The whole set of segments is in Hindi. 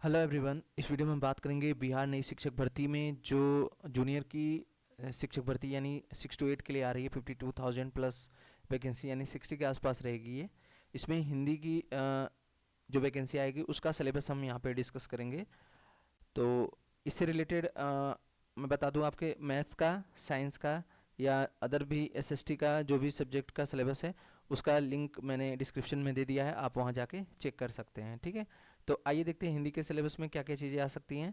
Hello everyone. इस वीडियो में हम बात करेंगे बिहार नई शिक्षक भर्ती में जो जूनियर की शिक्षक भर्ती यानी 6 to 8 के लिए आ रही है। 52,000 प्लस वैकेंसी यानी 60 के आसपास रहेगी ये। इसमें हिंदी की जो वैकेंसी आएगी उसका सिलेबस हम यहाँ पे डिस्कस करेंगे। तो इससे रिलेटेड मैं बता दूँ, आपके मैथ्स का, साइंस का या अदर भी एसएसटी का जो भी सब्जेक्ट का सिलेबस है उसका लिंक मैंने डिस्क्रिप्शन में दे दिया है, आप वहाँ जाके चेक कर सकते हैं। ठीक है, तो आइए देखते हैं हिंदी के सिलेबस में क्या क्या चीज़ें आ सकती हैं।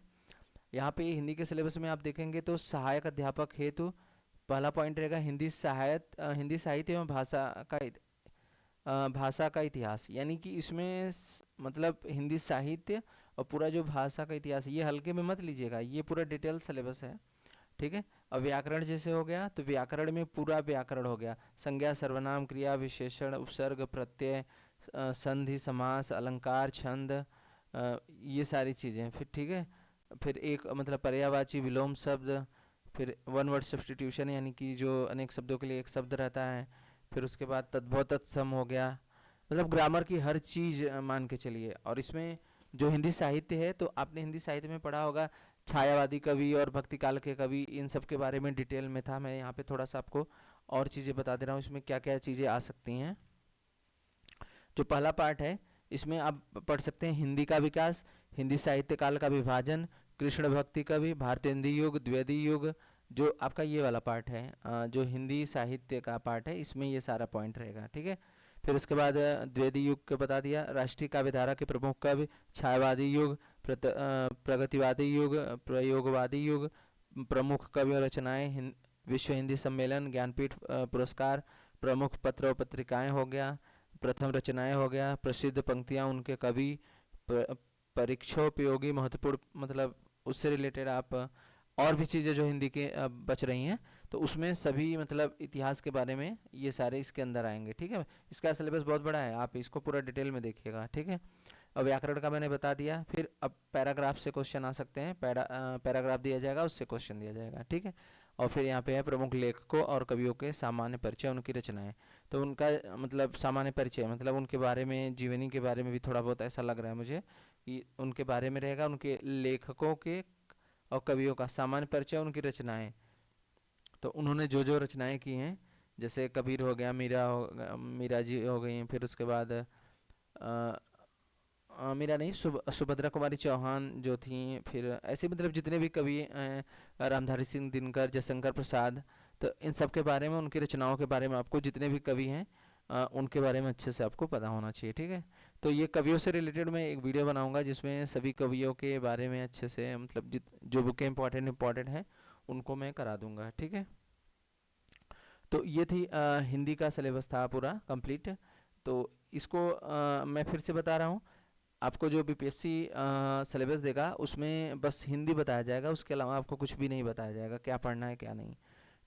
यहाँ पे हिंदी के सिलेबस में आप देखेंगे तो सहायक अध्यापक हेतु पहला पॉइंट रहेगा हिंदी साहित्य एवं भाषा का इतिहास, यानी कि इसमें मतलब हिंदी साहित्य और पूरा जो भाषा का इतिहास, ये हल्के में मत लीजिएगा, ये पूरा डिटेल सिलेबस है। ठीक है, और व्याकरण जैसे हो गया तो व्याकरण में पूरा व्याकरण हो गया, संज्ञा, सर्वनाम, क्रिया, विशेषण, उपसर्ग, प्रत्यय, संधि, समास, अलंकार, छंद, ये सारी चीज़ें। फिर ठीक है, फिर एक मतलब पर्यायवाची विलोम शब्द, फिर वन वर्ड सब्सटीट्यूशन यानी कि जो अनेक शब्दों के लिए एक शब्द रहता है। फिर उसके बाद तद्भव तत्सम हो गया, मतलब ग्रामर की हर चीज़ मान के चलिए। और इसमें जो हिंदी साहित्य है तो आपने हिंदी साहित्य में पढ़ा होगा छायावादी कवि और भक्तिकाल के कवि, इन सब के बारे में डिटेल में था। मैं यहाँ पे थोड़ा सा आपको और चीज़ें बता दे रहा हूँ इसमें क्या क्या चीज़ें आ सकती हैं। जो पहला पार्ट है इसमें आप पढ़ सकते हैं हिंदी का विकास, हिंदी साहित्य काल का विभाजन, कृष्ण भक्ति कवि, भारतेंदु युग, द्विवेदी युग, जो आपका ये वाला पार्ट है जो हिंदी साहित्य का पार्ट है, इसमें ये सारा पॉइंट रहेगा। ठीक है, फिर उसके बाद द्विवेदी युग का बता दिया, राष्ट्रीय काव्यधारा के प्रमुख कवि, छायावादी युग, प्रगतिवादी युग, प्रयोगवादी युग, प्रमुख कवि और रचनाएं, विश्व हिंदी सम्मेलन, ज्ञानपीठ पुरस्कार, प्रमुख पत्र और पत्रिकाएं हो गया, प्रथम रचनाएं हो गया, प्रसिद्ध पंक्तियां उनके कवि, परीक्षोपयोगी महत्वपूर्ण, मतलब उससे रिलेटेड आप और भी चीज़ें जो हिंदी के बच रही हैं तो उसमें सभी मतलब इतिहास के बारे में ये सारे इसके अंदर आएंगे। ठीक है, इसका सिलेबस बहुत बड़ा है, आप इसको पूरा डिटेल में देखिएगा। ठीक है, अब व्याकरण का मैंने बता दिया। फिर अब पैराग्राफ से क्वेश्चन आ सकते हैं, पैराग्राफ दिया जाएगा, उससे क्वेश्चन दिया जाएगा। ठीक है, और फिर यहाँ पे है प्रमुख लेखकों और कवियों के सामान्य परिचय, उनकी रचनाएं। तो उनका मतलब सामान्य परिचय मतलब उनके बारे में, जीवनी के बारे में भी थोड़ा बहुत ऐसा लग रहा है मुझे कि उनके बारे में रहेगा, उनके लेखकों के और कवियों का सामान्य परिचय, उनकी रचनाएं। तो उन्होंने जो जो रचनाएं की हैं, जैसे कबीर हो गया, मीरा जी हो गई, फिर उसके बाद मीरा नहीं, सुभद्रा कुमारी चौहान जो थी, फिर ऐसे मतलब जितने भी कवि रामधारी सिंह दिनकर, जयशंकर प्रसाद, तो इन सब के बारे में, उनकी रचनाओं के बारे में, आपको जितने भी कवि हैं उनके बारे में अच्छे से आपको पता होना चाहिए। ठीक है, तो ये कवियों से रिलेटेड मैं एक वीडियो बनाऊंगा जिसमें सभी कवियों के बारे में अच्छे से मतलब जो बुकें इंपॉर्टेंट हैं उनको मैं करा दूंगा। ठीक है, तो ये थी हिंदी का सिलेबस था पूरा कंप्लीट। तो इसको मैं फिर से बता रहा हूँ, आपको जो बीपीएससी सिलेबस देगा उसमें बस हिंदी बताया जाएगा, उसके अलावा आपको कुछ भी नहीं बताया जाएगा क्या पढ़ना है क्या नहीं।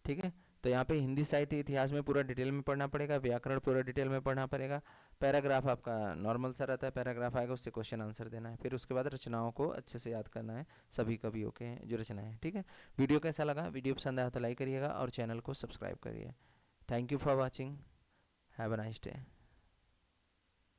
ठीक है, तो यहाँ पे हिंदी साहित्य इतिहास में पूरा डिटेल में पढ़ना पड़ेगा, व्याकरण पूरा डिटेल में पढ़ना पड़ेगा, पैराग्राफ आपका नॉर्मल सा रहता है, पैराग्राफ आएगा उससे क्वेश्चन आंसर देना है, फिर उसके बाद रचनाओं को अच्छे से याद करना है, सभी कवियों के जो रचनाएं हैं। ठीक है, वीडियो कैसा लगा, वीडियो पसंद आया तो लाइक करिएगा और चैनल को सब्सक्राइब करिए। Thank you for watching, have a nice day.